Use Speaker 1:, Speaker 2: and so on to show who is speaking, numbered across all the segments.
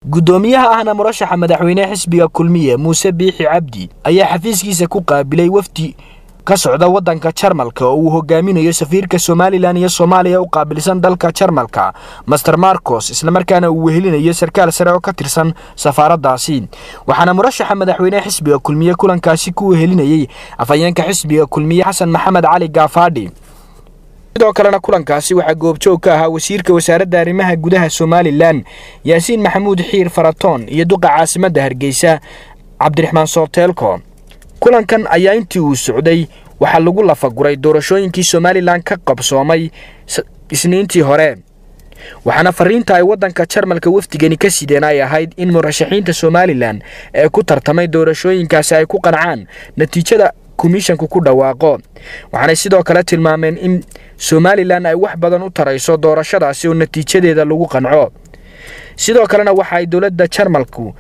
Speaker 1: gudoomiyaha ahna murashaxa madaxweynaha xisbiga kulmiye Muuse Biixi Cabdi ayaa xafiiskiisa ku qaabilay wafdi ka socda wadanka Jarmalka oo uu hogaaminayo safiirka Somaliland iyo Soomaaliya u qaabilsan dalka Jarmalka Master Marcos isla markaana uu wehelinayo sarkaal sare oo ka tirsan safaaradaasi waxaana murashaxa madaxweynaha xisbiga kulmiye kulankaasi ku wehelinayay afayeenka xisbiga kulmiye Xasan Maxamed Cali Gaafadhi sidoo kalena kulankaasi waxa goobjoog ka ahaa wasiirka wasaaradda arrimaha gudaha Somaliland Yaasiin Maxamuud Xiir Faratoon iyo duqa caasimadda Hargeysa Cabdiraxmaan Sooteelko kulankan ayaa intii uu socday waxa lagu lafaguray doorashooyinkii Somaliland ka qabsoomay isniintii hore waxaana fariinta ay wadanka Jarmalka wafdigani ka sideen ay ahayd in murashaxiinta Somaliland ee ku tartamay doorashooyinkaasi ay ku qancaan natiijada komishanku ku dhawaaqo waxaana sidoo kale tilmaameen in Somaliland ay wax badan u tarayso doorashadaasi oo natiijadeeda lagu qanco sidoo kalena waxa ay dawladda Jarmalku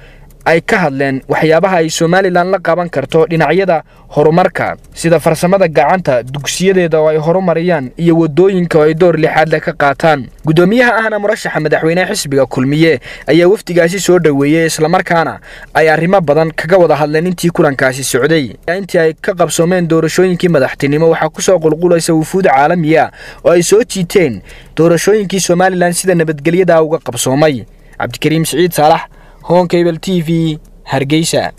Speaker 1: ay ka hadleen waxyaabaha ay Somaliland la qaban karto dhinacyada horumarka sida farsamada gacanta dugsiyadeeda oo ay horumariyaan iyo wadooyinka ay door lixaad leh ka qaataan gudoomiyaha ahna murashaxa madaxweynaha xisbiga kulmiye ayaa wafdigaasi soo dhaweeyay isla markaana ay arrimo badan kaga wada hadleen intii kulankaasi socday intii ay ka qabsoomeen doorashooyinkii madaxtinimo waxa ku soo qulqulaysa wufuud caalamiya oo ay soo jiiteen doorashooyinkii Somaliland sida nabadgelyada uga qabsoomay Cabdikariim Saciid Saalax Home Cable TV Hargeysa